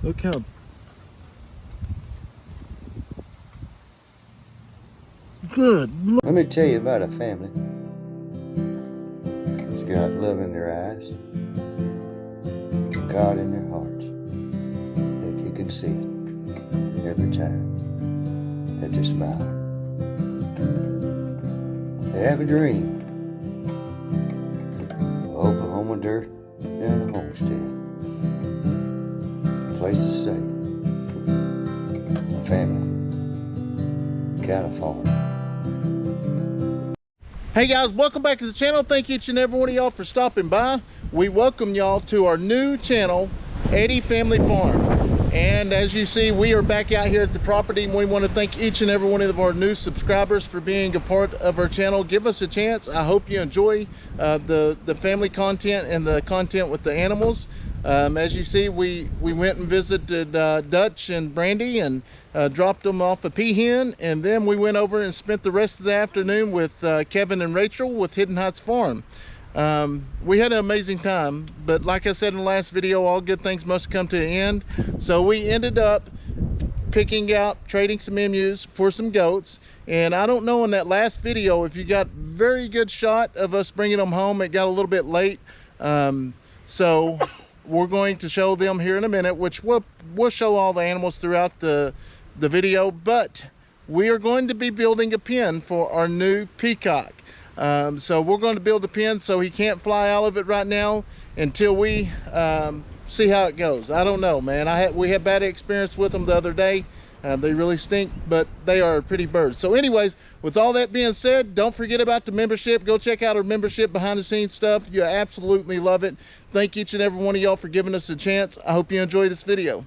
Look how good. Let me tell you about a family. It's got love in their eyes, God in their hearts. Heck, you can see it every time that they smile. They have a dream. Oklahoma dirt and a homestead. A place to stay. A family. Kind of farm. Hey guys, welcome back to the channel. Thank each and every one of y'all for stopping by. We welcome y'all to our new channel, Eddy Family Farm. And as you see, we are back out here at the property, and we want to thank each and every one of our new subscribers for being a part of our channel. Give us a chance. I hope you enjoy the family content and the content with the animals. As you see, we went and visited Dutch and Brandy and dropped them off a peahen, and then we went over and spent the rest of the afternoon with Kevin and Rachel with Hidden Heights Farm. We had an amazing time, but like I said in the last video, all good things must come to an end. So we ended up trading some emus for some goats. And I don't know in that last video if you got very good shot of us bringing them home. It got a little bit late, so we're going to show them here in a minute, which we'll show all the animals throughout the video. But we are going to be building a pen for our new Peacock. So we're going to build a pen so he can't fly out of it right now until we see how it goes. I don't know, man. We had bad experience with them the other day. They really stink, but they are pretty birds. So anyways, with all that being said, don't forget about the membership. Go check out our membership behind the scenes stuff. You absolutely love it. Thank each and every one of y'all for giving us a chance. I hope you enjoy this video.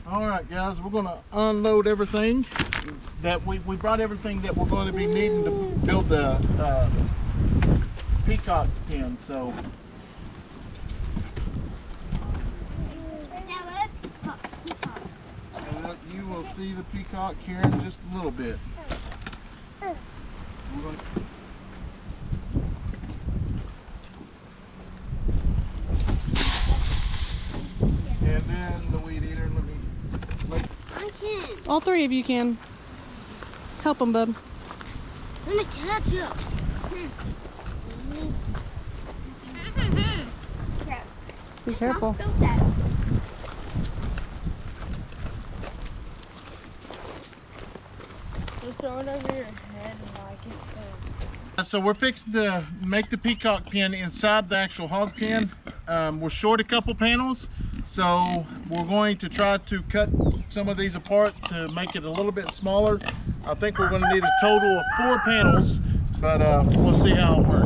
All right, guys, we're going to unload everything that we brought everything that we're going to be needing to build the Peacock pen. So you will see the Peacock here in just a little bit. And then the weed eater. I can't. All three of you can. Help them, bub. I'm gonna catch you. Be careful. Just throw it over your head and like it. So we're fixing to make the Peacock pen inside the actual hog pen. We're short a couple panels, so we're going to try to cut some of these apart to make it a little bit smaller. I think we're going to need a total of 4 panels, but we'll see how it works.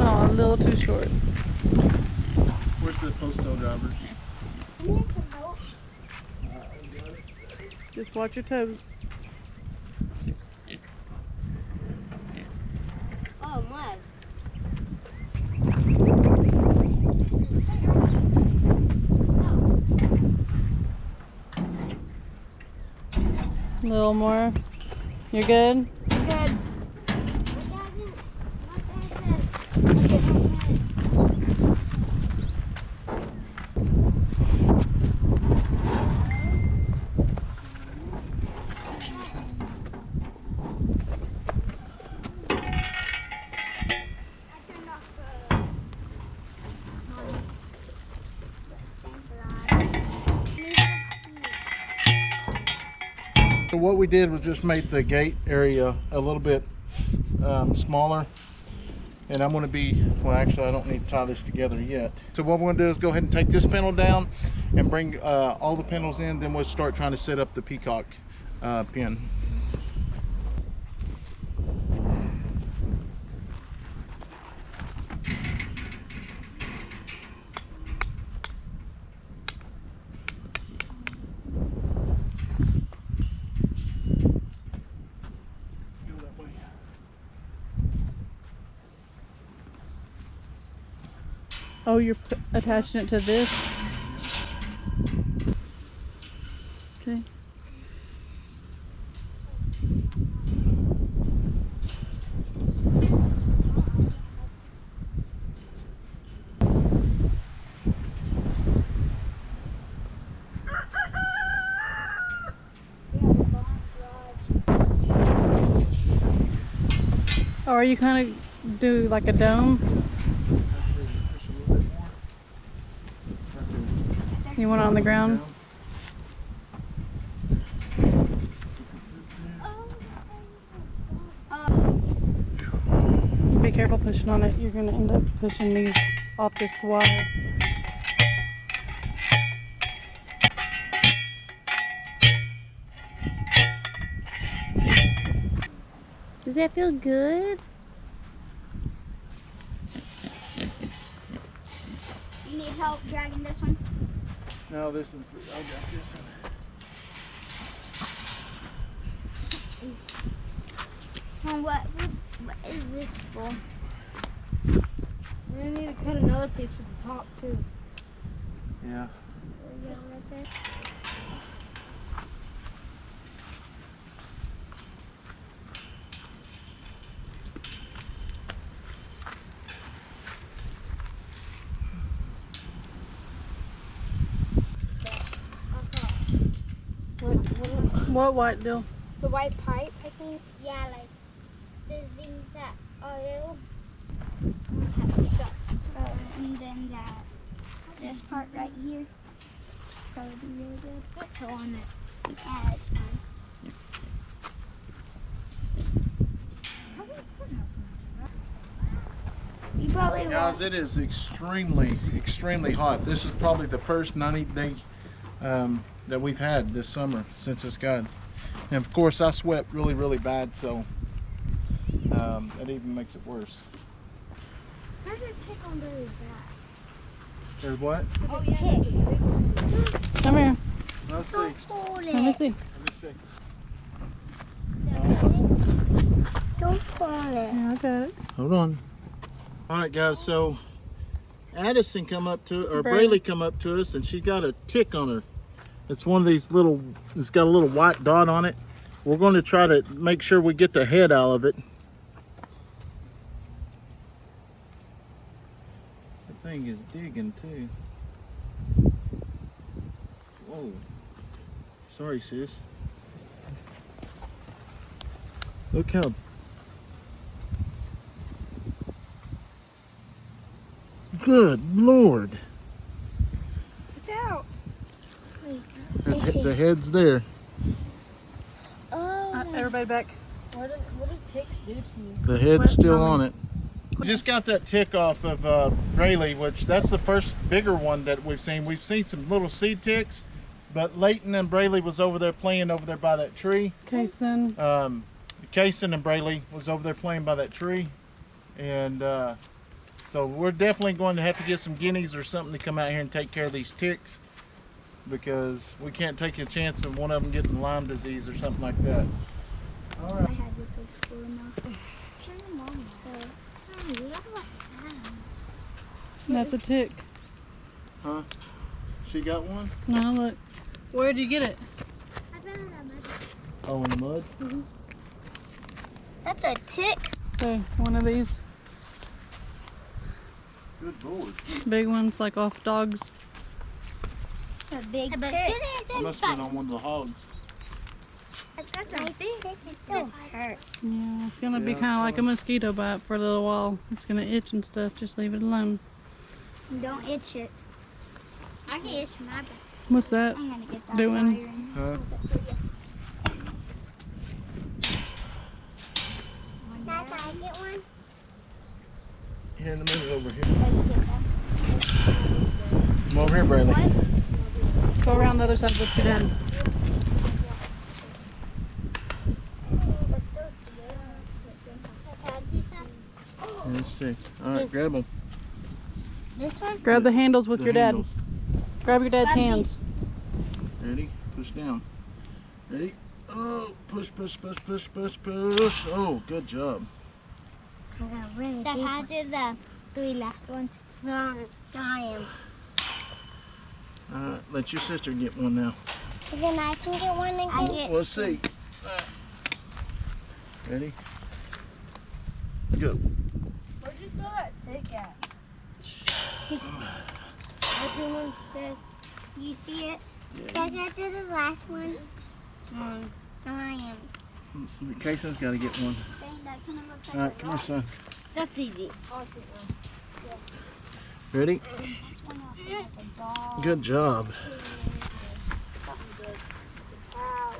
Oh, a little too short. Where's the postal drivers? Just watch your toes. Oh my. A little more. You're good? Good. So what we did was just make the gate area a little bit smaller, and I'm going to be, well actually I don't need to tie this together yet. So what we're going to do is go ahead and take this panel down and bring all the panels in, then we'll start trying to set up the Peacock pen. Oh, you're attaching it to this? Okay. Or you kind of do like a dome? You want it on the ground? Be careful pushing on it. You're going to end up pushing these off this wire. Does that feel good? You need help dragging this one? No, this is, I got this one. What is this for? We need to cut another piece for the top too. Yeah. Right there. What white deal? The white pipe, I think. Yeah, like the things that are little. And then this part right here. Probably be really good. Put on it. Yeah, it's fine. You probably Guys, won't. it is extremely hot. This is probably the first 90-day that we've had this summer since it's got. And of course, I sweat really bad, so that even makes it worse. There's a tick on Braylee's back. There's what? There's a tick. Come here. Let's see. Don't pull it. Let me see. Let me see. Don't pull it. Yeah, I got it. Hold on. All right, guys. So Addison come up to, or Braylee. Braylee come up to us, and she got a tick on her. It's one of these little. It's got a little white dot on it. We're going to try to make sure we get the head out of it. The thing is digging too. Whoa. Sorry, sis. Look how. Good Lord. It's out. The head's there. Oh. Everybody back. What did ticks do to you? The head's Sweat still from on it. Just got that tick off of Braylee, which that's the first bigger one that we've seen. We've seen some little seed ticks, but Leighton and Braylee was over there playing over there by that tree. Kayson. Kayson and Braylee was over there playing by that tree, and so we're definitely going to have to get some guineas or something to come out here and take care of these ticks, because we can't take a chance of one of them getting Lyme disease or something like that. All right. I had to go to school now. Turn your mom. So, Mommy, look what I have. That's a tick. Huh? She got one? No, look. Where'd you get it? I found it on my. Oh, in the mud? That's a tick. So, one of these Good Lord. big ones, like off dogs. A big tick. I must have been on one of the hogs. That's a big tick. It still hurt. Yeah, it's gonna be Yeah, kind of like a kinda. mosquito bite for a little while. It's gonna itch and stuff. Just leave it alone. Don't itch it. I can itch my best. What's that? I'm gonna get that Doing? wire in. Huh? Dad, can I get one? Here in a minute over here. Can I get that? Come over here, Braylee. Go around the other side with your dad. Let's see. All right, grab them. This one? Grab the handles with your dad. Grab your dad's Grab these. hands. Ready? Push down. Ready? Oh, push. Oh, good job. Dad, how did the 3 last ones? No, I am. Let your sister get one now. Then I can get one and get. We'll see. Ready? Go. Where'd you throw that take at? You see it? Back after the last one. No, I am. Kayson's got to get one. Dang, that kind of looks like All right, come here, son. That's easy. Oh, sweet. Ready? That's one off like a dog. Good job. Something good. Wow.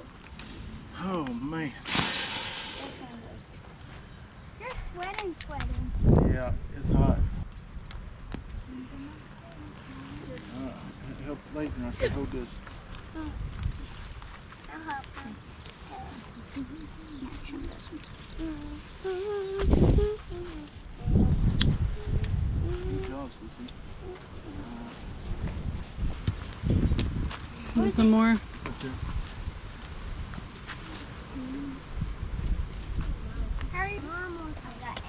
Oh, man. You're sweating. Yeah, it's hot. Help Leighton. I can hold this. I'll help her. Good job, sissy. Need some more? Right there. Hurry, Mom. I got it.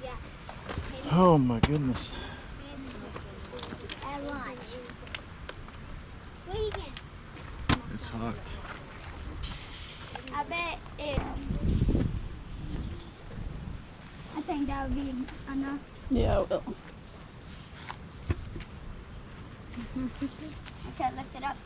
Yeah. Oh, my goodness. At lunch. Wait again. It's hot. I bet if. I think that would be enough. Yeah, it will. Okay, lift it up.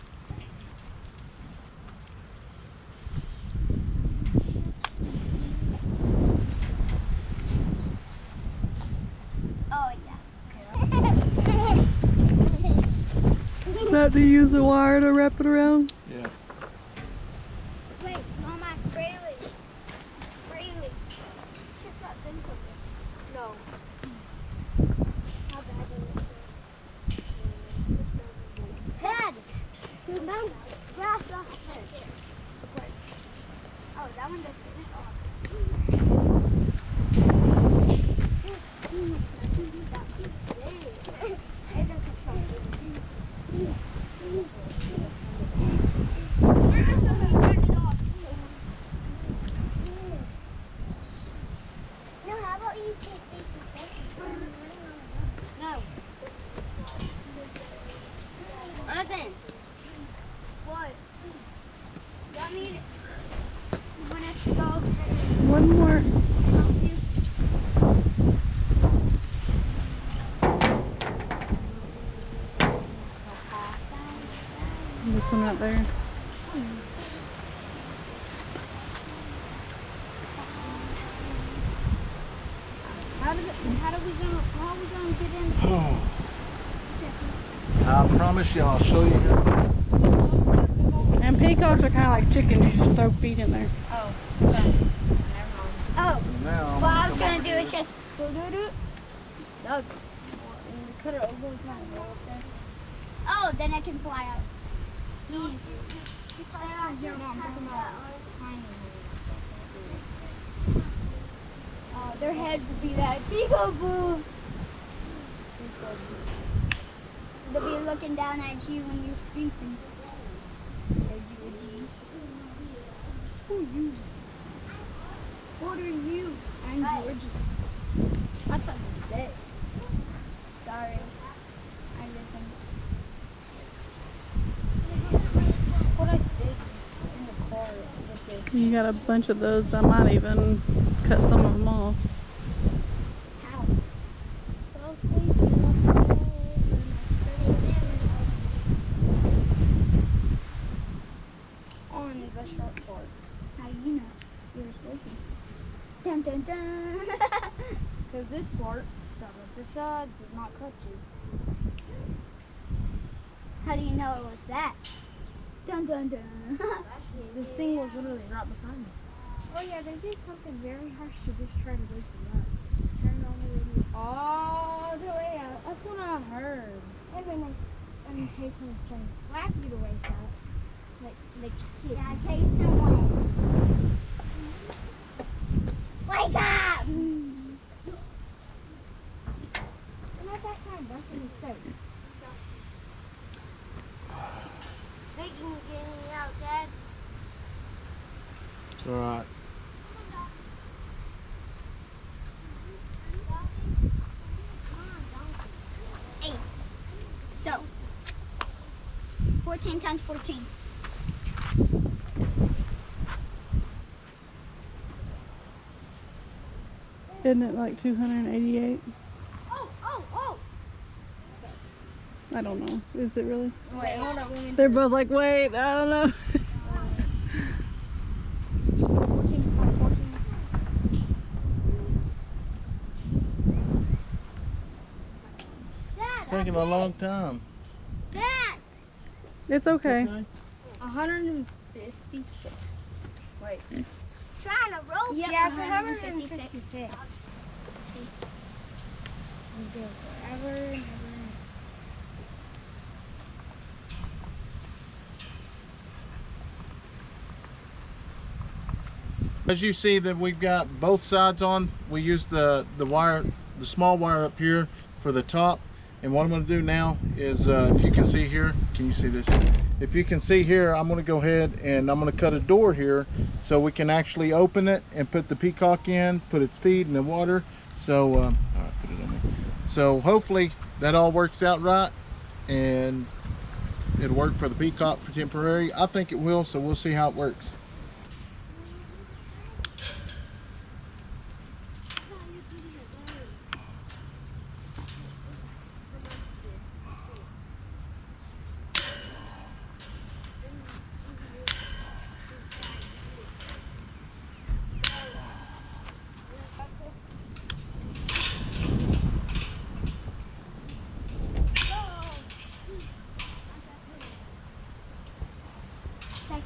Oh, yeah. That to use a wire to wrap it around? Yeah. Wait, Mama, Braylee. She's got things over there. No. How bad is it? Head! Dude, no. Grass off there. Oh, that one doesn't fit off. It doesn't no, how about you take this? No. Addison. What? You want me to? You want us to go over there? One more. Help you? This one right there. How are we gonna get in? Oh. I promise you, I'll show you how. And peacocks are kind of like chickens. You just throw feet in there. Oh, okay. Never mind. Oh, Now, what I was gonna do is just do. No. You cut it over and kind of roll up there. Oh, then it can fly out. Easy. Oh, their head would be like peekaboo. They'll be looking down at you when you're sleeping. Who are you? What are you? I'm Georgie. I thought you were dead. Sorry. I listened. What I did in the car with this. You got a bunch of those. I might even cut some of them off. How? So sleepy. On the short part. How you know? You were sleeping. Dun dun dun. Because this part, does not cut you. How do you know it was that? Dun dun dun. This thing was literally right beside me. Oh yeah, they did something very harsh to just try to wake me up. Turn all the way all the way out. That's what I heard. And when Kayson was trying to slap you to wake up. Like Yeah, Kayson went. Wake up! not that kind, that's a mistake. They can get me out, Dad. It's alright. 14 times 14. Isn't it like 288? Oh, oh, oh. I don't know. Is it really? Wait, hold up. They're both like, wait, I don't know. 14 times 14. It's taking a long time. Dad! It's okay. 156. Wait. Trying to roll. Yep, Yeah, it's 156. 156. We do it forever and ever. As you see that we've got both sides on, we use the wire, the small wire up here for the top. And what I'm going to do now is, if you can see here, can you see this? If you can see here, I'm going to go ahead and I'm going to cut a door here so we can actually open it and put the Peacock in, put its feed in the water. So, all right, put it on me. So hopefully that all works out right and it'll work for the Peacock for temporary. I think it will, so we'll see how it works.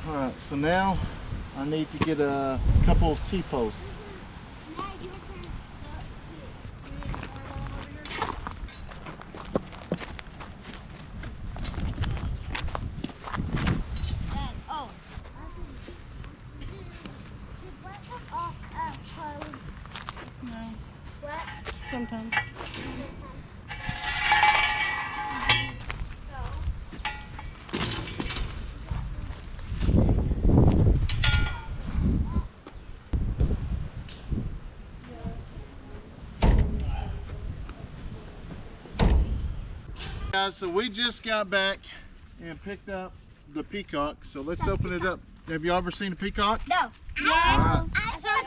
Alright, so now I need to get a couple of T-posts. No. Sometimes. Guys, so we just got back and picked up the Peacock, so let's open it up. Have you ever seen a peacock? No. Yes. I saw a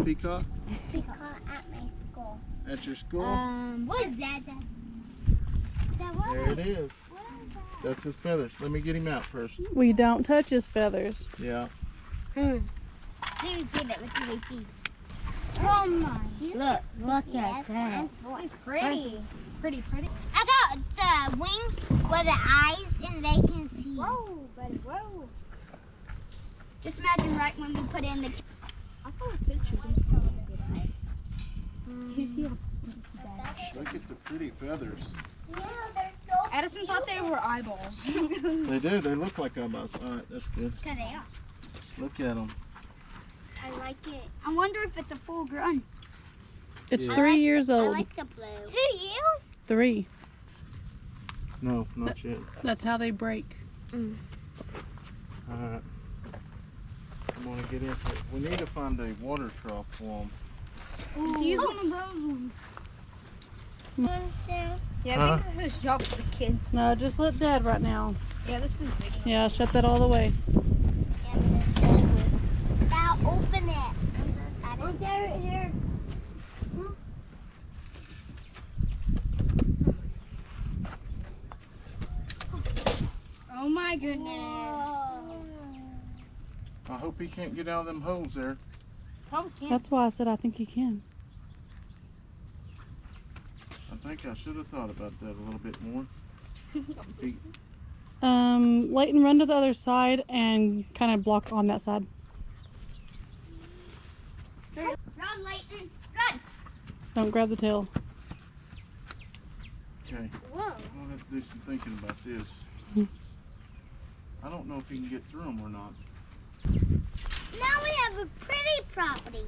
Peacock peacock at my school. at your school? What is that? There it is. That's his feathers. Let me get him out first. We don't touch his feathers. Yeah. Dude, get it with your feet. Oh my. Look at that. It's pretty. Pretty. I got the wings with the eyes and they can see. Whoa, buddy, whoa. Just imagine right when we put in the... I saw a picture. You see Look at the pretty feathers. Yeah, they're so Addison thought they were eyeballs. They do. They look like eyeballs. All right, that's good. Cause they are. Look at them. I like it. I wonder if it's a full grown. It's Yeah. 3 years I old. like the blue. 2 years? 3. No, not yet. That's how they break. All right. I'm gonna get into it. We need to find a water trough for them. Just use one of those ones. Yeah, Huh? I think this is job for the kids. No, just let Dad right now. Yeah, this is big. Yeah, shut that all the way. Now open it. I'm so excited. Okay, here. Oh my goodness. I hope he can't get out of them holes there. Probably can't. That's why I said I think you can. I think I should have thought about that a little bit more. He- Leighton, run to the other side and kind of block on that side. Run, Leighton. Run. Don't grab the tail. Okay. Whoa. I'll have to do some thinking about this. I don't know if he can get through them or not. Now we have a pretty property.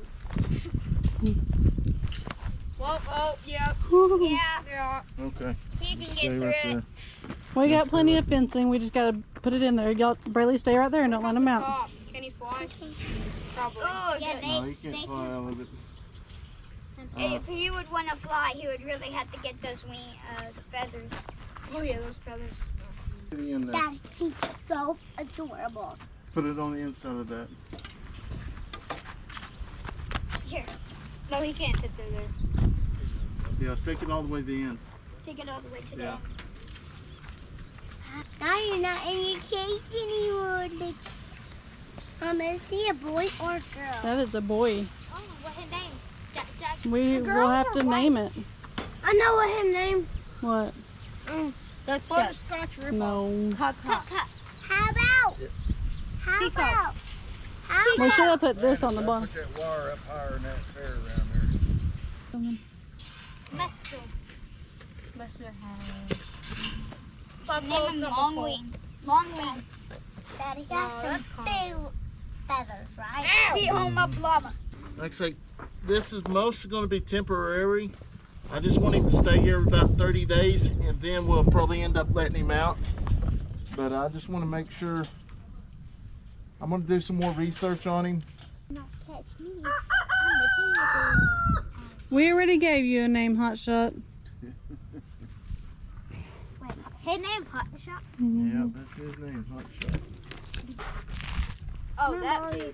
Well, oh, yep. Yeah. Yeah. Okay. He can get Stay through right it. there. We got plenty of fencing. We just got to put it in there. Y'all, Braylee, stay right there and don't let him out. Top. Can he fly? Probably. Oh, yeah, No, he can't fly out of it. If he would want to fly, he would really have to get those feathers. Oh yeah, those feathers. In there. Daddy, he's so adorable. Put it on the inside of that. Here. No, he can't fit through there. Yeah, take it all the way to the end. Take it all the way to Yeah. there. Now you're not in your cage anymore. I'm gonna see a boy or a girl. That is a boy. Oh, what's his name? Jack. We will have to name it. I know what his name. What? Butterscotch rip. No. Cut. How about? How about? How We should about? have put this on the bottom. Put that wire up higher in that fair around there. Buster has. Name him Longwing. Longwing. Daddy has some big feathers, right? Feet on my blubber. Like I say, this is mostly going to be temporary. I just want him to stay here about 30 days and then we'll probably end up letting him out. But I just want to make sure. I'm going to do some more research on him. Not catch me. We already gave you a name, Hotshot. Wait, his name Hot Shot? Yeah, that's his name, Hotshot. Oh, that big.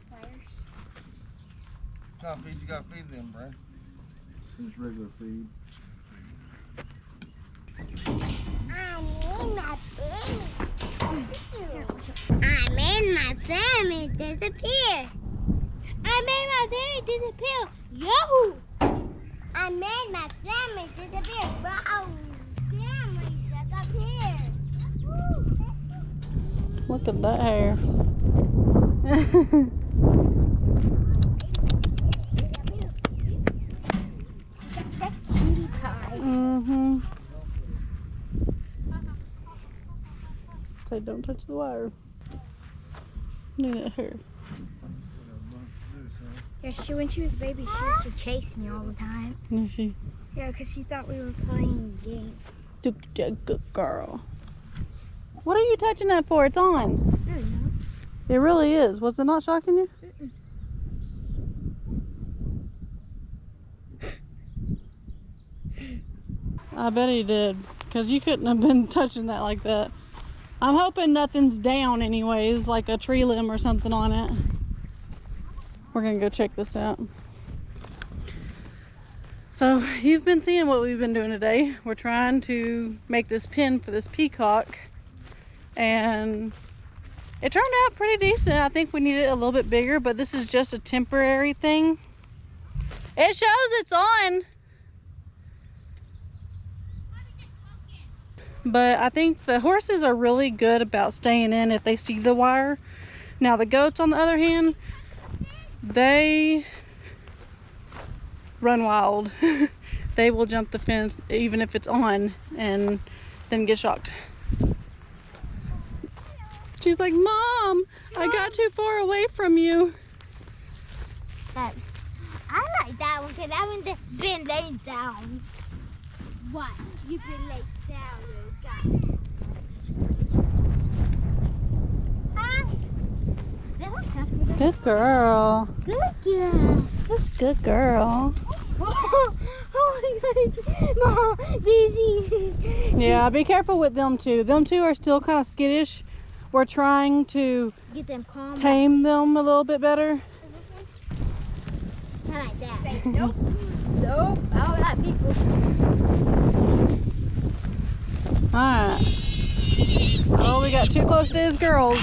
Top feed, you gotta feed them, Brad. His regular feed. I made my family disappear. I made my family disappear. Yahoo! I made my family disappear. Wow! Family disappeared. Look at that hair. Mm-hmm. Say don't touch the wire. Look at her. Yeah, when she was a baby, she used to chase me all the time. Is she? Yeah, because she thought we were playing a game. Good girl. What are you touching that for? It's on. I don't know. It really is. Was it not shocking you? I bet he did, because you couldn't have been touching that like that. I'm hoping nothing's down anyways, like a tree limb or something on it. We're gonna go check this out. So you've been seeing what we've been doing today. We're trying to make this pen for this peacock, and it turned out pretty decent. I think we need it a little bit bigger, but this is just a temporary thing. It shows it's on. But I think the horses are really good about staying in if they see the wire. Now the goats, on the other hand, they run wild. They will jump the fence even if it's on and then get shocked. She's like, Mom, I got too far away from you. I like that one because that one just been laid down. What? You've been laid down, little guy. Huh? Good girl. Good girl. That's a good girl. Oh my goodness. Mom, Daisy. Yeah, be careful with them two. Them two are still kind of skittish. We're trying to Get them calm. tame them a little bit better. I like that. Say Nope. Nope. I don't like people. Alright. Oh, we got too close to his girls.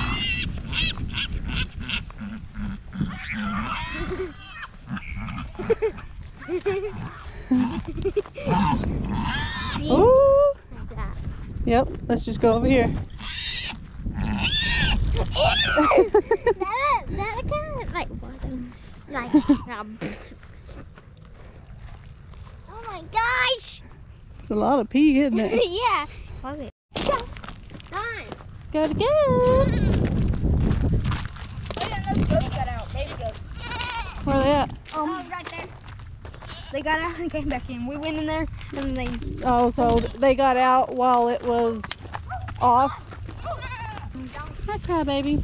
See? Ooh. Like that. Yep, let's just go over here. that kind of like like oh my gosh. It's a lot of pee, isn't it? Yeah. Okay. Done. Go to goats. Oh yeah, those goats got out. Baby goats. Where are they at? Oh, right there. They got out and came back in. We went in there and they. Oh, so they got out while it was off. Hi, crybaby.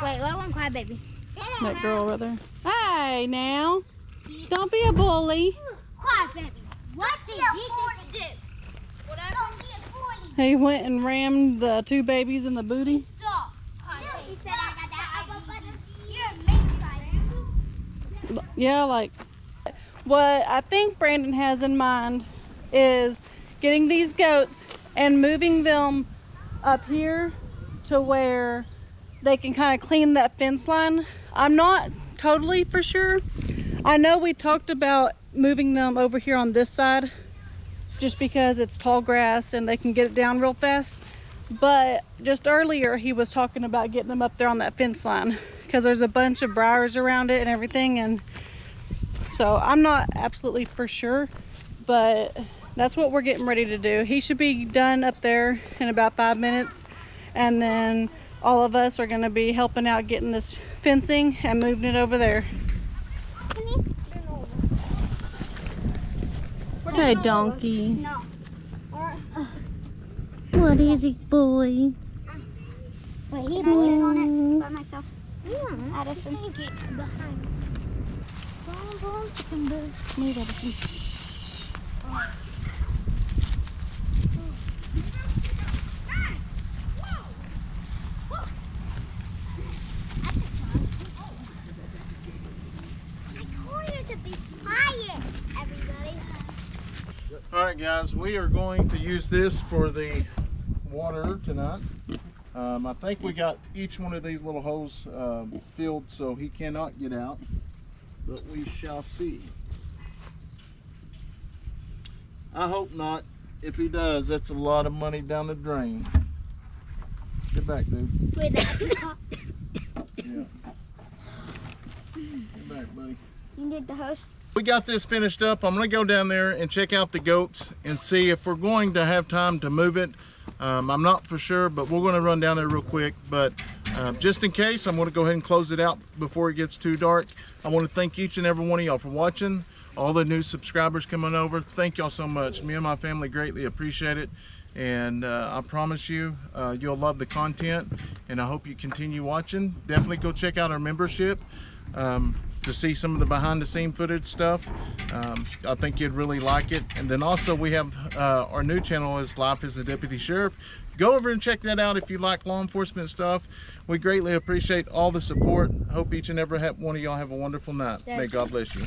Wait, let one cry, baby. That girl right there. Hey, now. Don't be a bully. Cry, baby. What did Jesus do? What happened? Don't be a bully. He went and rammed the 2 babies in the booty. Stop. He said I got that. You're a mate. Yeah, like what I think Brandon has in mind is getting these goats and moving them up here to where they can kind of clean that fence line. I'm not totally for sure. I know we talked about moving them over here on this side just because it's tall grass and they can get it down real fast. But just earlier he was talking about getting them up there on that fence line because there's a bunch of briars around it and everything, and so I'm not absolutely for sure, but that's what we're getting ready to do. He should be done up there in about 5 minutes, and then all of us are going to be helping out getting this fencing and moving it over there. Hey, donkey. No. What is it, boy? Wait, he can get on it by myself. Yeah. Addison. Get behind me. Move, Addison. All right, guys, we are going to use this for the water tonight. I think we got each one of these little holes filled so he cannot get out, but we shall see. I hope not. If he does, that's a lot of money down the drain. Get back, dude. Wait, that Peacock. Yeah. Get back, buddy. You did the host. We got this finished up. I'm going to go down there and check out the goats and see if we're going to have time to move it. I'm not for sure, but we're going to run down there real quick. But just in case, I'm going to go ahead and close it out before it gets too dark. I want to thank each and every one of y'all for watching. All the new subscribers coming over, thank y'all so much. Me and my family greatly appreciate it. And I promise you, you'll love the content. And I hope you continue watching. Definitely go check out our membership. To see some of the behind the scene footage stuff. I think you'd really like it. And then also we have our new channel is Life as a Deputy Sheriff. Go over and check that out if you like law enforcement stuff. We greatly appreciate all the support. Hope each and every one of y'all have a wonderful night. May God bless you.